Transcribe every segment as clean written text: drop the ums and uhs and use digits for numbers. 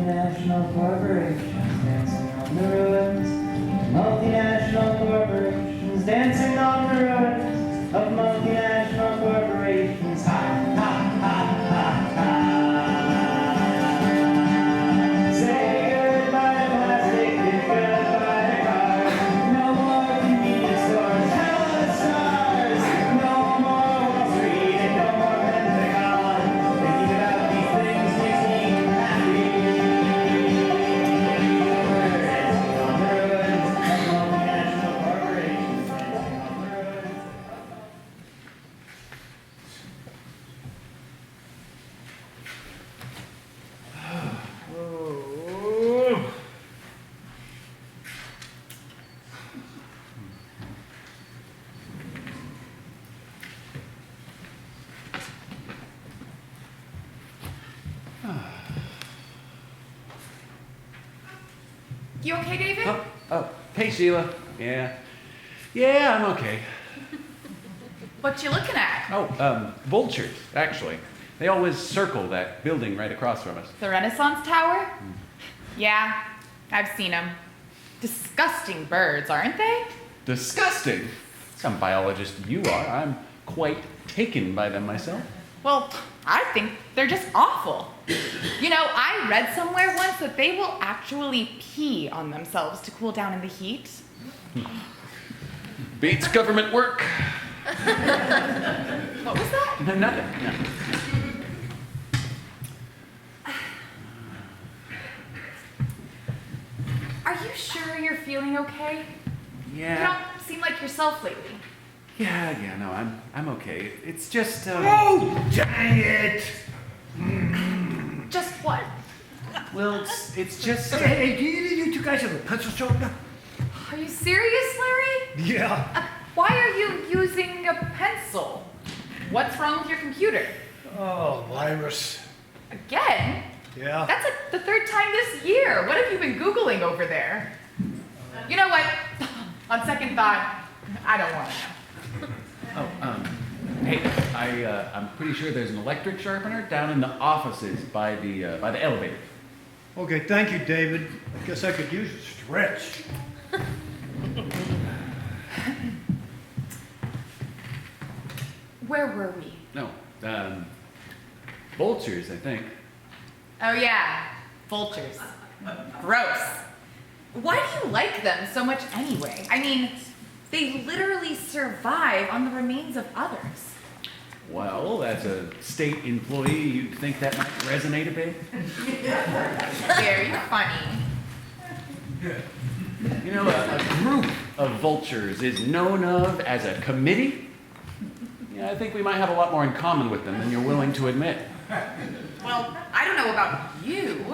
multinational corporations dancing on the ruins. Multinational corporations dancing on the ruins of multinational corporations. Ha, ha, ha, ha, ha. Say goodbye to plastic and goodbye to cars. No more convenience stores, hell of the stars. No more Wall Street and no more Pentagon. Thinking about these things makes me happy. On the ruins of multinational corporations, dancing on the ruins. You okay, David? Oh, hey Sheila. Yeah, I'm okay. What you looking at? Oh, vultures, actually. They always circle that building right across from us. The Renaissance Tower? Yeah, I've seen them. Disgusting birds, aren't they? Disgusting. Some biologist you are. I'm quite taken by them myself. Well, I think they're just awful. You know, I read somewhere once that they will actually pee on themselves to cool down in the heat. Beats government work. What was that? Nothing. No. Are you sure you're feeling okay? Yeah. You don't seem like yourself lately. Yeah, no, I'm okay. It's just, Oh, dang it! Just what? Well, it's just... Hey, do you two guys have a pencil sharpener? Are you serious, Larry? Yeah. Why are you using a pencil? What's wrong with your computer? Oh, virus. Again? Yeah. That's like the third time this year. What have you been Googling over there? You know what? On second thought, I don't want to know. Hey, I'm pretty sure there's an electric sharpener down in the offices by the elevator. Okay, thank you, David. I guess I could use a stretch. Where were we? No, vultures, I think. Oh yeah, vultures. Gross. Why do you like them so much anyway? I mean, they literally survive on the remains of others. Well, as a state employee, you'd think that might resonate a bit. Very funny. You know, a group of vultures is known of as a committee. Yeah, I think we might have a lot more in common with them than you're willing to admit. Well, I don't know about you,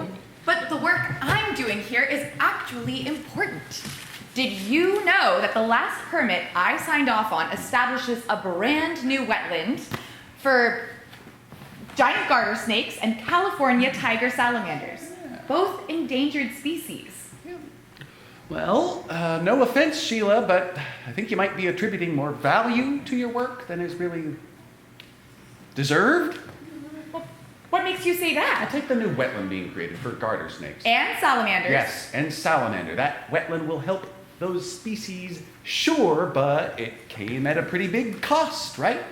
but the work I'm doing here is actually important. Did you know that the last permit I signed off on establishes a brand new wetland for giant garter snakes and California tiger salamanders, both endangered species? Well, no offense, Sheila, but I think you might be attributing more value to your work than is really deserved. Well, what makes you say that? Take the new wetland being created for garter snakes. And salamanders. Yes, and salamander. That wetland will help those species, sure, but it came at a pretty big cost, right?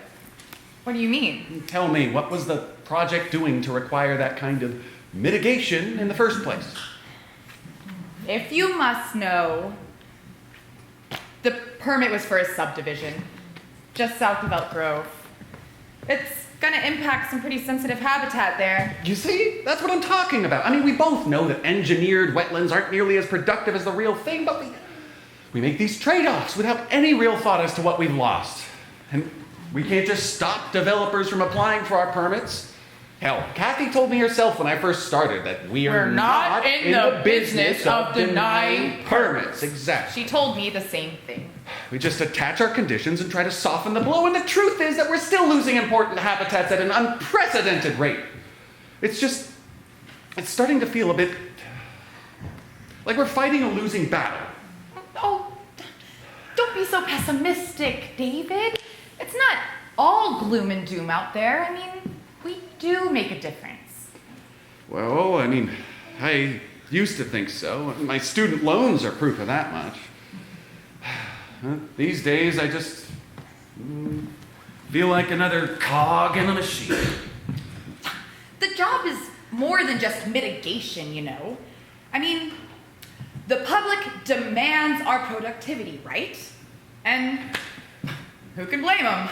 What do you mean? Tell me, what was the project doing to require that kind of mitigation in the first place? If you must know, the permit was for a subdivision, just south of Elk Grove. It's gonna impact some pretty sensitive habitat there. You see? That's what I'm talking about. I mean, we both know that engineered wetlands aren't nearly as productive as the real thing, but we make these trade-offs without any real thought as to what we've lost. And we can't just stop developers from applying for our permits. Hell, Cathie told me herself when I first started that we're not in the business of denying permits. Exactly. She told me the same thing. We just attach our conditions and try to soften the blow, and the truth is that we're still losing important habitats at an unprecedented rate. It's starting to feel a bit like we're fighting a losing battle. Oh, don't be so pessimistic, David. It's not all gloom and doom out there. I mean, we do make a difference. Well, I mean, I used to think so. My student loans are proof of that much. These days, I just feel like another cog in a machine. The job is more than just mitigation, you know. I mean, the public demands our productivity, right? And who can blame them?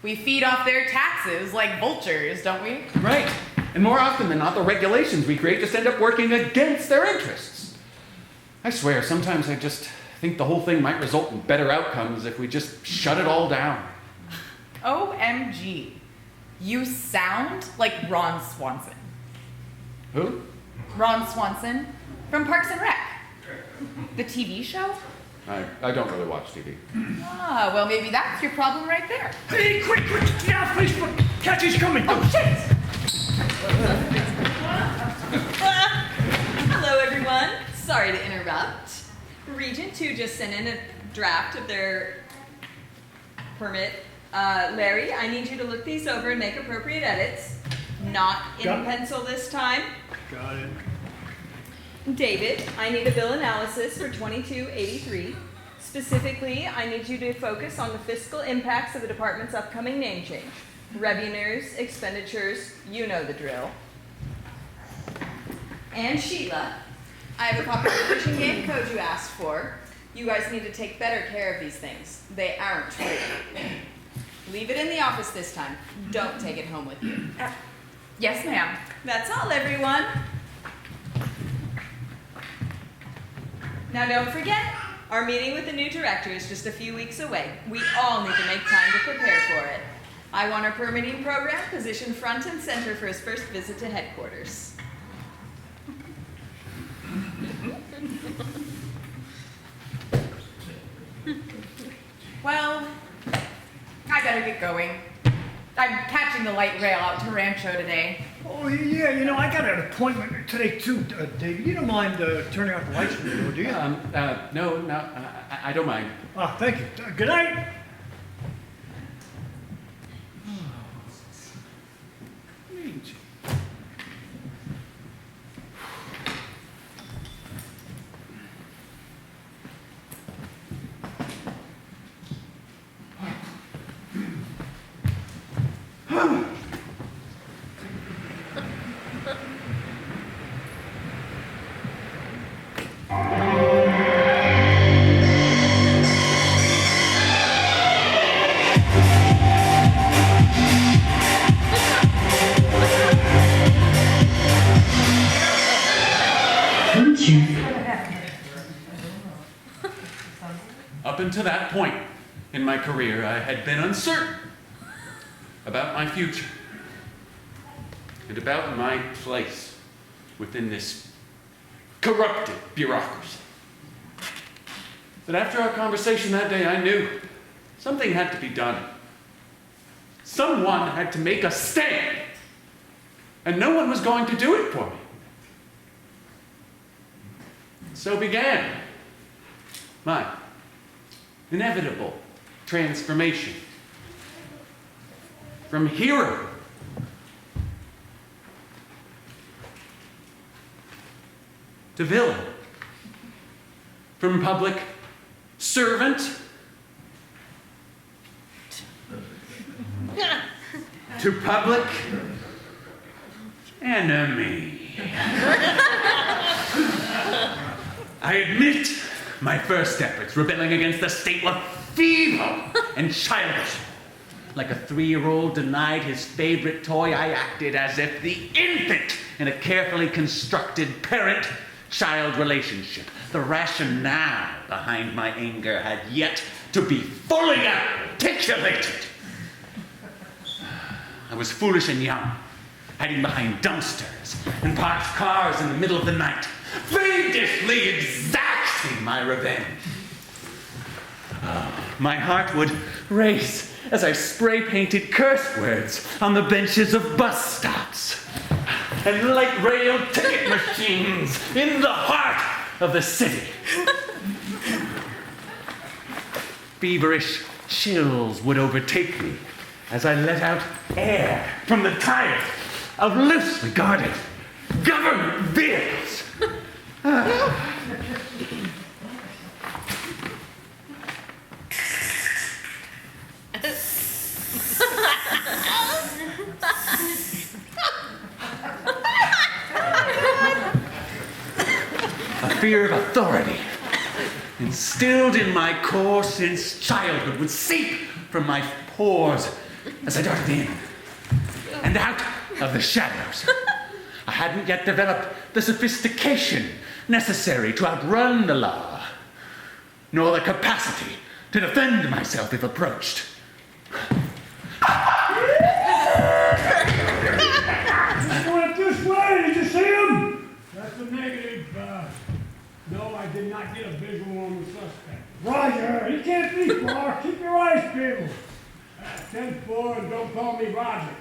We feed off their taxes like vultures, don't we? Right. And more often than not, the regulations we create just end up working against their interests. I swear, sometimes I just think the whole thing might result in better outcomes if we just shut it all down. OMG. You sound like Ron Swanson. Who? Ron Swanson from Parks and Rec. The TV show? I don't really watch TV. Ah, well, maybe that's your problem right there. Hey, quick, get out, Facebook! Cathie's coming! Oh, shit! Hello, everyone. Sorry to interrupt. Regent 2 just sent in a draft of their permit. Larry, I need you to look these over and make appropriate edits. Not in Got it. pencil this time. Got it. David, I need a bill analysis for 2283. Specifically, I need you to focus on the fiscal impacts of the department's upcoming name change. Revenues, expenditures, you know the drill. And Sheila, I have a copy of the fishing game code you asked for. You guys need to take better care of these things. They aren't free. Leave it in the office this time. Don't take it home with you. Yes, ma'am. That's all, everyone. Now don't forget, our meeting with the new director is just a few weeks away. We all need to make time to prepare for it. I want our permitting program positioned front and center for his first visit to headquarters. Well, I better get going. I'm catching the light rail out to Rancho today. Oh, yeah, you know, I got an appointment today, too, David. You don't mind turning off the lights for me, do you? No, I don't mind. Ah, thank you. Good night. Up until that point in my career, I had been uncertain about my future and about my place within this corrupted bureaucracy. But after our conversation that day, I knew something had to be done. Someone had to make a stand, and no one was going to do it for me. So began my inevitable transformation from hero to villain, from public servant to public enemy. I admit my first efforts rebelling against the state were feeble and childish. Like a 3-year-old denied his favorite toy, I acted as if the infant in a carefully constructed parent-child relationship. The rationale behind my anger had yet to be fully articulated. I was foolish and young, hiding behind dumpsters and parked cars in the middle of the night, fiendishly exacting my revenge. My heart would race as I spray-painted curse words on the benches of bus stops and light rail ticket machines in the heart of the city. Feverish chills would overtake me as I let out air from the tires of loosely guarded government vehicles. A fear of authority, instilled in my core since childhood, would seep from my pores as I darted in and out of the shadows. I hadn't yet developed the sophistication necessary to outrun the law, nor the capacity to defend myself if approached. He went this way. Did you see him? That's a negative. No, I did not get a visual on the suspect. Roger, he can't be far. Keep your eyes peeled. 10-4 and don't call me Roger.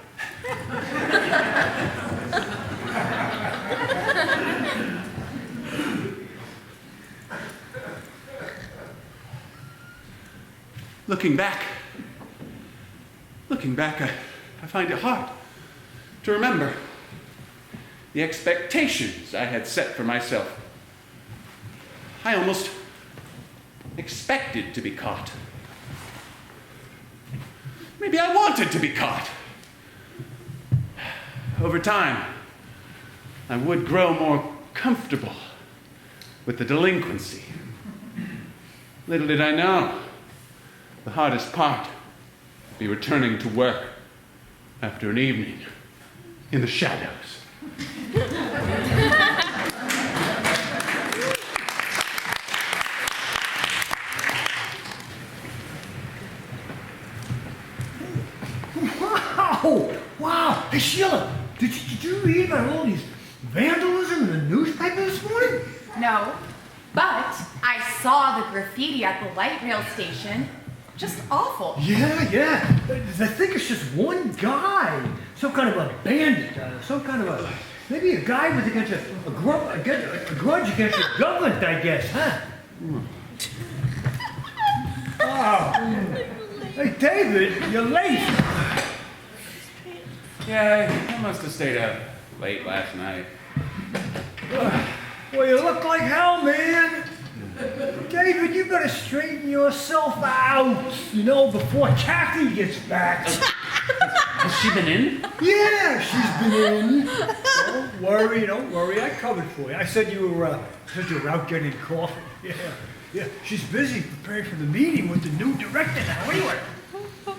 Looking back, I find it hard to remember the expectations I had set for myself. I almost expected to be caught. Maybe I wanted to be caught. Over time, I would grow more comfortable with the delinquency. Little did I know, the hardest part would be returning to work after an evening in the shadows. Wow! Hey, Sheila, did you read about all these vandalism in the newspaper this morning? No, but I saw the graffiti at the light rail station. Just awful. Yeah. I think it's just one guy. Some kind of a bandit. Maybe a guy with a grudge against the government, I guess, huh? Wow. Hey, David, you're late. Yeah, I must have stayed up late last night. Well, you look like hell, man. David, you better straighten yourself out, before Cathie gets back. Has she been in? Yeah, she's been in. Don't worry, I covered for you. I said you were out getting coffee. Yeah, she's busy preparing for the meeting with the new director now, anyway.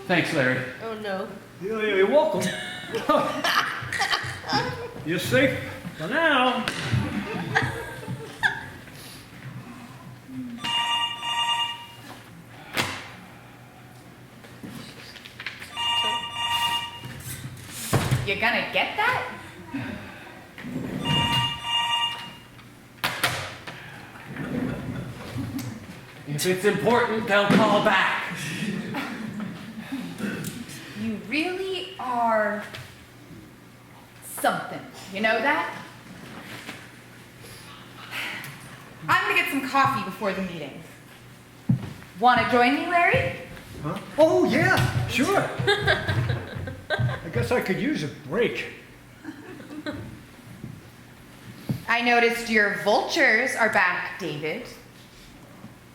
Thanks, Larry. Oh no. Yeah, you're welcome. You're safe for now. You gonna get that? If it's important, they'll call back. You really are something. You know that? I'm gonna get some coffee before the meeting. Wanna join me, Larry? Huh? Oh, yeah, sure. I guess I could use a break. I noticed your vultures are back, David.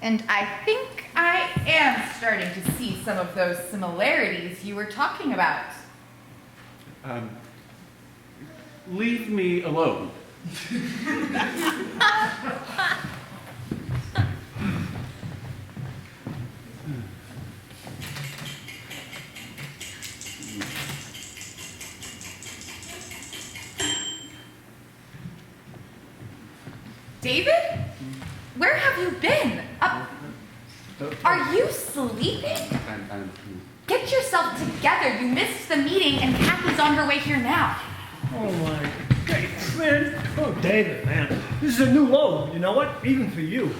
And I think I am starting to see some of those similarities you were talking about. Leave me alone. David? Where have you been? Are you sleeping? Get yourself together. You missed the meeting and Cathie's on her way here now. Oh, my God, man. Oh, David, man. This is a new load, you know what? Even for you.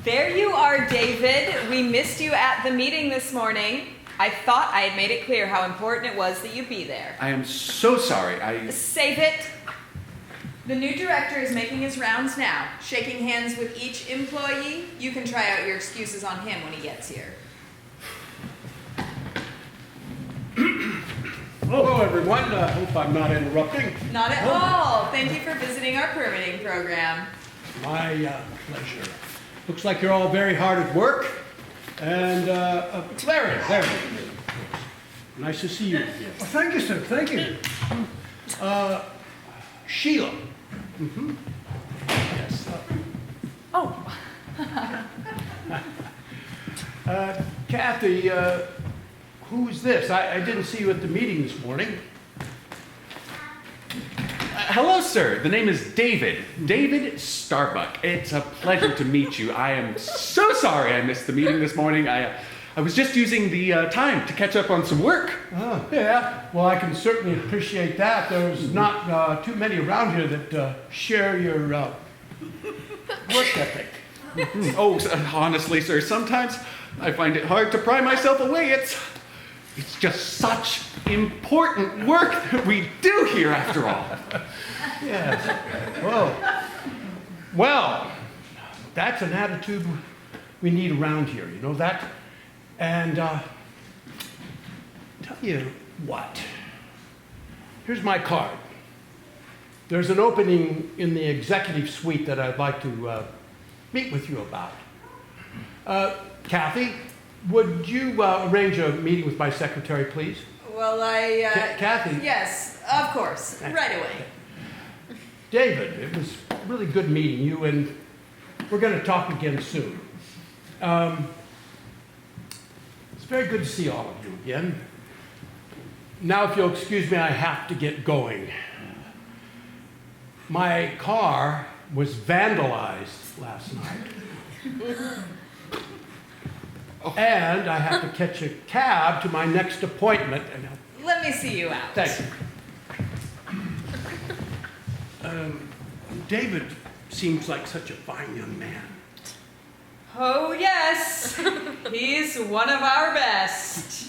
There you are, David. We missed you at the meeting this morning. I thought I had made it clear how important it was that you be there. I am so sorry. Save it. The new director is making his rounds now, shaking hands with each employee. You can try out your excuses on him when he gets here. Hello, everyone. Hope I'm not interrupting. Not at all. Thank you for visiting our permitting program. My pleasure. Looks like you're all very hard at work. And Larry. Nice to see you again. Well, thank you, sir. Thank you. Sheila. Yes. Oh, Cathie, who's this? I didn't see you at the meeting this morning. Hello, sir. The name is David. David Starbuck. It's a pleasure to meet you. I am so sorry I missed the meeting this morning. I was just using the time to catch up on some work. Oh, yeah. Well, I can certainly appreciate that. There's not too many around here that share your work ethic. Oh, honestly, sir, sometimes I find it hard to pry myself away. It's just such important work that we do here, after all. Yes. Well, that's an attitude we need around here, you know that? And tell you what, here's my card. There's an opening in the executive suite that I'd like to meet with you about. Cathie, would you arrange a meeting with my secretary, please? Well, Cathie? Yes, of course. Right away. David, it was really good meeting you, and we're going to talk again soon. It's very good to see all of you again. Now, if you'll excuse me, I have to get going. My car was vandalized last night. And I have to catch a cab to my next appointment. Let me see you out. Thank you. David seems like such a fine young man. Oh, yes. He's one of our best.